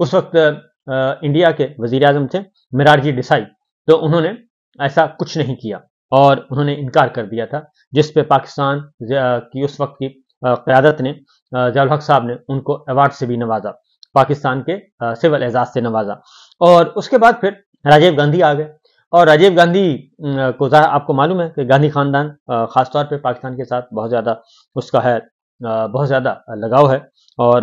اس وقت انڈیا کے وزیر اعظم تھے مرارجی دیسائی، تو انہوں نے ایسا کچھ نہیں کیا اور انہوں نے انکار کر دیا تھا، جس پہ پاکستان کی اس وقت کی قیادت نے ضیاء الحق صاحب نے ان کو ایوارڈ سے بھی نوازا، پاکستان کے سول اعزاز سے نوازا۔ اور اس کے بعد پھر راجیو گاندھی آ گئے، اور راجیو گاندھی کو آپ کو معلوم ہے کہ گاندھی خاندان خاص طور پہ پاکستان کے ساتھ بہت زیادہ اس کا ہے، بہت زیادہ لگاؤ ہے، اور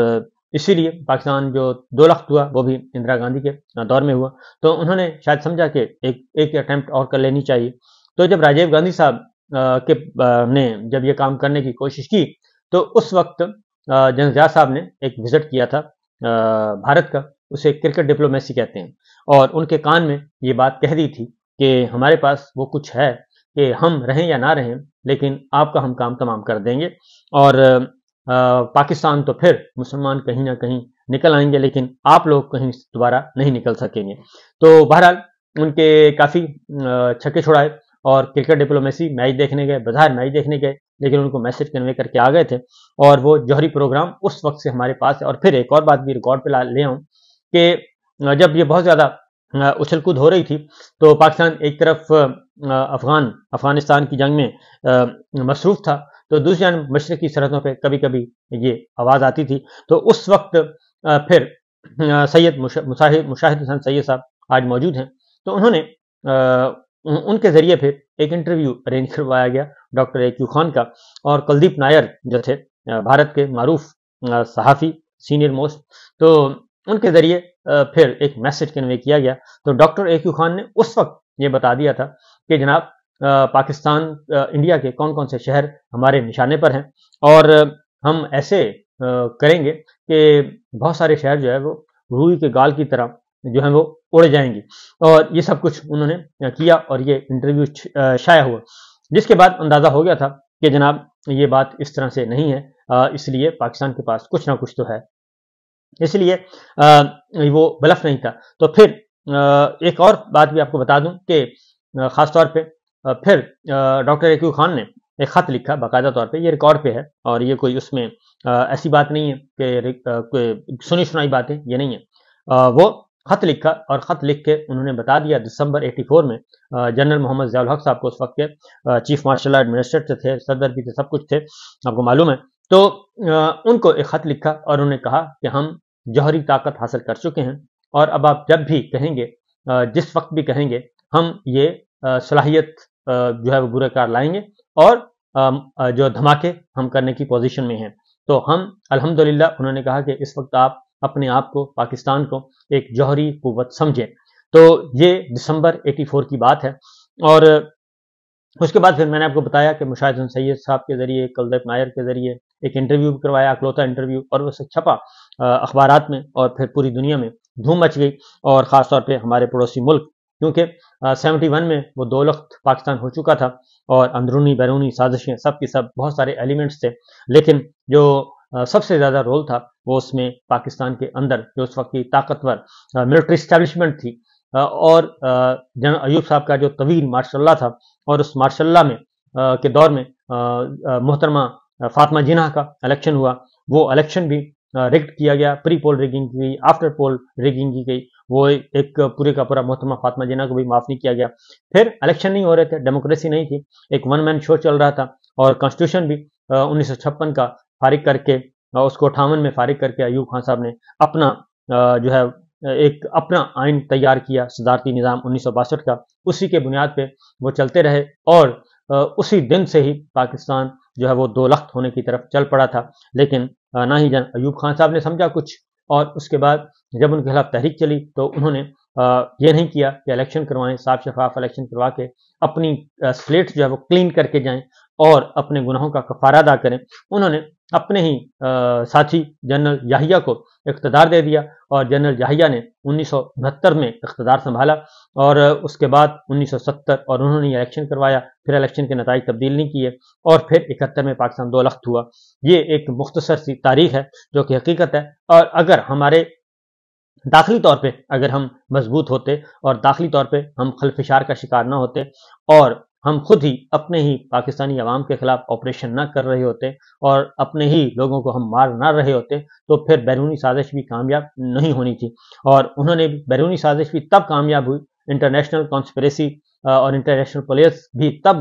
اسی لیے پاکستان جو 2 لخت ہوا وہ بھی اندرا گاندھی کے دور میں ہوا، تو انہوں نے شاید سمجھا کہ ایک اٹیمپٹ اور کر لینی چاہیے۔ تو جب راجیو گاندھی صاحب نے جب یہ کام کرنے کی کوشش کی، تو اس وقت جنرل ضیاء صاحب نے ایک وزٹ کیا تھا بھارت کا، اسے کرکٹ ڈپلومیسی کہتے ہیں، اور ان کے کان میں یہ بات کہہ دی تھی کہ ہمارے پاس وہ کچھ ہے کہ ہم رہیں یا نہ رہیں، لیکن آپ کا ہم کام تمام کر دیں گے، اور پاکستان تو پھر مسلمان کہیں نہ کہیں نکل آئیں گے، لیکن آپ لوگ کہیں دوبارہ نہیں نکل سکیں گے۔ تو بہرحال ان کے کافی چھکے چھڑائے اور کرکٹ ڈپلومیسی میچ دیکھنے گئے، بظاہر میچ دیکھنے گئے، لیکن ان کو میسج کنوے کر کے آ گئے تھے، اور وہ جوہری پروگرام اس وقت سے ہمارے پاس ہے۔ اور پھر ایک اور بات بھی ریکارڈ پہ لے آؤں کہ جب یہ بہت زیادہ اچھل کود ہو رہی تھی، تو پاکستان ایک طرف افغانستان کی جنگ میں مصروف تھا، تو دوسری جانب مشرقی سرحدوں پہ کبھی کبھی یہ آواز آتی تھی، تو اس وقت پھر سید مشاہد حسین سید صاحب آج موجود ہیں، تو انہوں نے ان کے ذریعے پھر ایک انٹرویو ارینج کروایا گیا ڈاکٹر اے کیو خان کا، اور کلدیپ نائر جو تھے بھارت کے معروف صحافی سینئر موسٹ، تو ان کے ذریعے پھر ایک میسج کنوے کیا گیا۔ تو ڈاکٹر اے کیو خان نے اس وقت یہ بتا دیا تھا کہ جناب پاکستان انڈیا کے کون کون سے شہر ہمارے نشانے پر ہیں، اور ہم ایسے کریں گے کہ بہت سارے شہر جو ہے وہ روئی کے گال کی طرح جو ہیں وہ اڑ جائیں گی، اور یہ سب کچھ انہوں نے کیا، اور یہ انٹرویو شائع ہوا، جس کے بعد اندازہ ہو گیا تھا کہ جناب یہ بات اس طرح سے نہیں ہے، اس لیے پاکستان کے پاس کچھ نہ کچھ تو ہے، اس لیے وہ بلف نہیں تھا۔ تو پھر ایک اور بات بھی آپ کو بتا دوں کہ خاص طور پہ پھر ڈاکٹر اے کیو خان نے ایک خط لکھا باقاعدہ طور پہ، یہ ریکارڈ پہ ہے، اور یہ کوئی اس میں ایسی بات نہیں ہے کہ سنی سنائی باتیں، یہ نہیں ہے، وہ خط لکھا، اور خط لکھ کے انہوں نے بتا دیا دسمبر 84 میں جنرل محمد ضیاء الحق صاحب کو، اس وقت کے چیف مارشل لا ایڈمنسٹریٹر تھے، صدر بھی تھے، سب کچھ تھے، آپ کو معلوم ہے، تو ان کو ایک خط لکھا اور انہوں نے کہا کہ ہم جوہری طاقت حاصل کر چکے ہیں، اور اب آپ جب بھی کہیں گے، جس وقت بھی کہیں گے، ہم یہ صلاحیت جو ہے وہ برے کار لائیں گے، اور جو دھماکے ہم کرنے کی پوزیشن میں ہیں۔ تو ہم الحمدللہ، انہوں نے کہا کہ اس وقت آپ اپنے آپ کو، پاکستان کو ایک جوہری قوت سمجھیں۔ تو یہ دسمبر 84 کی بات ہے، اور اس کے بعد پھر میں نے آپ کو بتایا کہ مشاہد حسین سید صاحب کے ذریعے، کلدیپ نائر کے ذریعے ایک انٹرویو بھی کروایا، اکلوتا انٹرویو، اور وہ چھپا اخبارات میں، اور پھر پوری دنیا میں دھوم مچ گئی، اور خاص طور پہ ہمارے پڑوسی ملک، کیونکہ 71 میں وہ 2 لخت پاکستان ہو چکا تھا، اور اندرونی بیرونی سازشیں سب کی سب بہت سارے ایلیمنٹس تھے، لیکن جو سب سے زیادہ رول تھا وہ اس میں پاکستان کے اندر جو اس وقت کی طاقتور ملٹری اسٹیبلشمنٹ تھی، اور جنرل ایوب صاحب کا جو طویل مارشاء اللہ تھا، اور اس مارشاء اللہ میں کے دور میں محترمہ فاطمہ جناح کا الیکشن ہوا، وہ الیکشن بھی ریگڈ کیا گیا، پری پول ریگنگ کی گئی، آفٹر پول ریگنگ کی گئی، وہ ایک پورے کا پورا محترمہ فاطمہ جناح کو بھی معاف نہیں کیا گیا۔ پھر الیکشن نہیں ہو رہے تھے، ڈیموکریسی نہیں تھی، ایک ون مین شو چل رہا تھا، اور کانسٹیٹیوشن بھی 1956 کا فارغ کر کے، اس کو 58 میں فارغ کر کے ایوب خان صاحب نے اپنا جو ہے ایک اپنا آئین تیار کیا، صدارتی نظام 1962 کا، اسی کے بنیاد پہ وہ چلتے رہے، اور اسی دن سے ہی پاکستان جو ہے وہ 2 لخت ہونے کی طرف چل پڑا تھا، لیکن نہ ہی جنرل ایوب خان صاحب نے سمجھا کچھ، اور اس کے بعد جب ان کے خلاف تحریک چلی تو انہوں نے یہ نہیں کیا کہ الیکشن کروائیں، صاف شفاف الیکشن کروا کے اپنی سلیٹ جو ہے وہ کلین کر کے جائیں، اور اپنے گناہوں کا کفارہ ادا کریں۔ انہوں نے اپنے ہی ساتھی جنرل یحییٰ کو اقتدار دے دیا، اور جنرل یحییٰ نے 1969 میں اقتدار سنبھالا، اور اس کے بعد 1970 اور انہوں نے الیکشن کروایا، پھر الیکشن کے نتائج تبدیل نہیں کیے، اور پھر 71 میں پاکستان 2 لخت ہوا۔ یہ ایک مختصر سی تاریخ ہے جو کہ حقیقت ہے، اور اگر ہمارے داخلی طور پہ اگر ہم مضبوط ہوتے، اور داخلی طور پہ ہم خلفشار کا شکار نہ ہوتے، اور ہم خود ہی اپنے ہی پاکستانی عوام کے خلاف آپریشن نہ کر رہے ہوتے اور اپنے ہی لوگوں کو ہم مار نہ رہے ہوتے تو پھر بیرونی سازش بھی کامیاب نہیں ہونی تھی، اور انہوں نے بیرونی سازش بھی تب کامیاب ہوئی، انٹرنیشنل کانسپریسی اور انٹرنیشنل پولیس بھی تب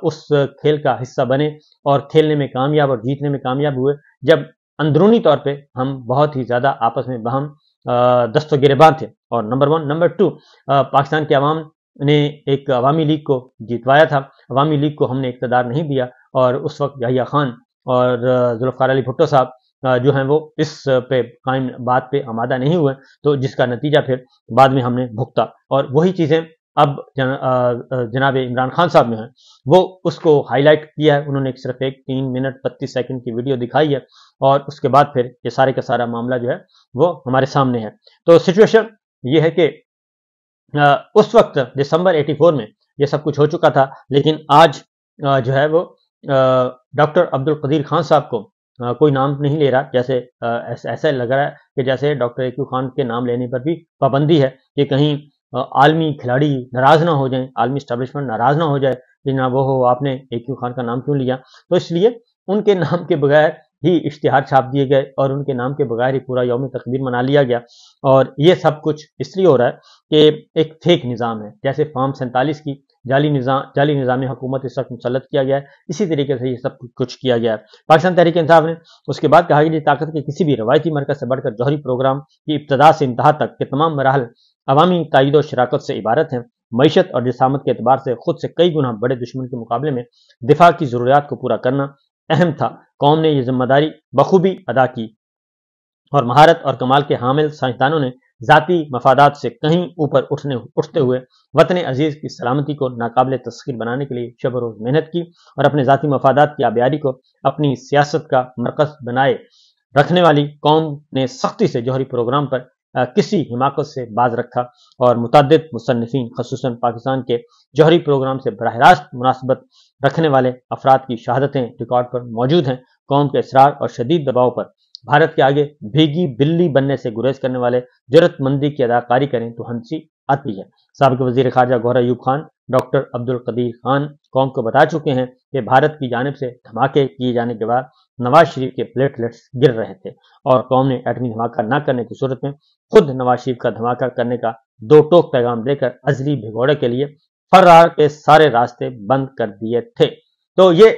اس کھیل کا حصہ بنے اور کھیلنے میں کامیاب اور جیتنے میں کامیاب ہوئے جب اندرونی طور پہ ہم بہت ہی زیادہ آپس میں باہم دست و گریباں تھے۔ اور نمبر 1، نمبر 2، پاکستان کے عوام نے ایک عوامی لیگ کو جیتوایا تھا، عوامی لیگ کو ہم نے اقتدار نہیں دیا، اور اس وقت یحییٰ خان اور ذوالفقار علی بھٹو صاحب جو ہیں وہ اس پہ قائم بات پہ آمادہ نہیں ہوئے، تو جس کا نتیجہ پھر بعد میں ہم نے بھگتا، اور وہی چیزیں اب جناب عمران خان صاحب نے ہیں وہ اس کو ہائی لائٹ کیا ہے، انہوں نے صرف ایک 3 منٹ 32 سیکنڈ کی ویڈیو دکھائی ہے، اور اس کے بعد پھر یہ سارے کا سارا معاملہ جو ہے وہ ہمارے سامنے ہے۔ تو سچویشن یہ ہے کہ اس وقت دسمبر 84 میں یہ سب کچھ ہو چکا تھا، لیکن آج جو ہے وہ ڈاکٹر عبدالقدیر خان صاحب کو کوئی نام نہیں لے رہا، جیسے ایسا لگ رہا ہے کہ جیسے ڈاکٹر ایکو خان کے نام لینے پر بھی پابندی ہے کہ کہیں عالمی کھلاڑی ناراض نہ ہو جائیں، عالمی اسٹیبلشمنٹ ناراض نہ ہو جائے کہ جناب وہ آپ نے ایکو خان کا نام کیوں لیا، تو اس لیے ان کے نام کے بغیر ہی اشتہار چھاپ دیے گئے اور ان کے نام کے بغیر ہی پورا یوم تقبیر منا لیا گیا، اور یہ سب کچھ اس لیے ہو رہا ہے کہ ایک فیک نظام ہے، جیسے فارم 47 کی جعلی نظام حکومت اس وقت مسلط کیا گیا ہے، اسی طریقے سے یہ سب کچھ کیا گیا ہے۔ پاکستان تحریک انصاف نے اس کے بعد کہا کہ طاقت کے کسی بھی روایتی مرکز سے بڑھ کر جوہری پروگرام کی ابتدا سے انتہا تک کے تمام مراحل عوامی تائید و شراکت سے عبارت ہیں، معیشت اور جسامت کے اعتبار سے خود سے کئی گنا بڑے دشمن کے مقابلے میں دفاع کی ضروریات کو پورا کرنا اہم تھا۔ قوم نے یہ ذمہ داری بخوبی ادا کی، اور مہارت اور کمال کے حامل سائنسدانوں نے ذاتی مفادات سے کہیں اوپر اٹھتے ہوئے وطن عزیز کی سلامتی کو ناقابل تسخیر بنانے کے لیے شب و روز محنت کی، اور اپنے ذاتی مفادات کی آبیاری کو اپنی سیاست کا مرکز بنائے رکھنے والی قوم نے سختی سے جوہری پروگرام پر کسی حماقت سے باز رکھا، اور متعدد مصنفین خصوصاً پاکستان کے جوہری پروگرام سے براہ راست مناسبت رکھنے والے افراد کی شہادتیں ریکارڈ پر موجود ہیں۔ قوم کے اصرار اور شدید دباؤ پر بھارت کے آگے بھیگی بلی بننے سے گریز کرنے والے جرت مندی کی اداکاری کریں تو ہنسی آتی ہے۔ سابق وزیر خارجہ گوہر ایوب خان ڈاکٹر عبدالقدیر خان قوم کو بتا چکے ہیں کہ بھارت کی جانب سے دھماکے کیے جانے کے بعد نواز شریف کے پلیٹلیٹس گر رہے تھے، اور قوم نے ایٹمی دھماکہ نہ کرنے کی صورت میں خود نواز شریف کا دھماکہ کرنے کا دو ٹوک پیغام دے کر ازلی بھگوڑے کے لیے فرار کے سارے راستے بند کر دیے تھے۔ تو یہ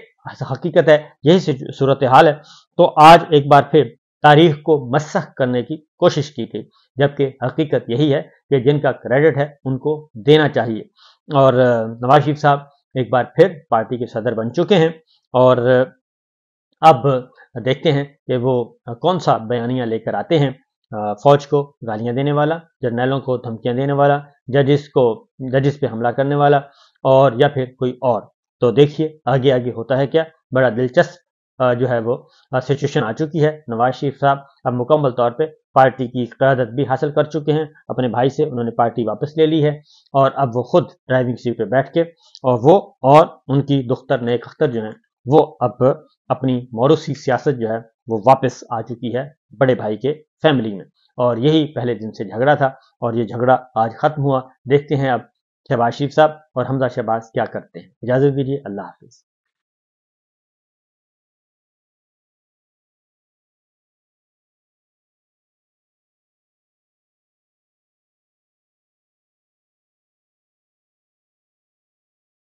حقیقت ہے، یہی صورتحال ہے۔ تو آج ایک بار پھر تاریخ کو مسخ کرنے کی کوشش کی گئی، جبکہ حقیقت یہی ہے کہ جن کا کریڈٹ ہے ان کو دینا چاہیے، اور نواز شریف صاحب ایک بار پھر پارٹی کے صدر بن چکے ہیں، اور اب دیکھتے ہیں کہ وہ کون سا بیانیہ لے کر آتے ہیں، فوج کو گالیاں دینے والا، جرنیلوں کو دھمکیاں دینے والا، ججز پہ حملہ کرنے والا، اور یا پھر کوئی اور۔ تو دیکھیے آگے آگے ہوتا ہے کیا، بڑا دلچسپ جو ہے وہ سچویشن آ چکی ہے۔ نواز شریف صاحب اب مکمل طور پہ پارٹی کی قیادت بھی حاصل کر چکے ہیں، اپنے بھائی سے انہوں نے پارٹی واپس لے لی ہے، اور اب وہ خود ڈرائیونگ سیٹ پہ بیٹھ کے، اور وہ اور ان کی دختر نیک اختر جو ہیں وہ اب اپنی موروثی سیاست جو ہے وہ واپس آ چکی ہے بڑے بھائی کے فیملی میں، اور یہی پہلے دن سے جھگڑا تھا، اور یہ جھگڑا آج ختم ہوا۔ دیکھتے ہیں اب شہباز شریف صاحب اور حمزہ شہباز کیا کرتے ہیں۔ اجازت دیجیے، اللہ حافظ۔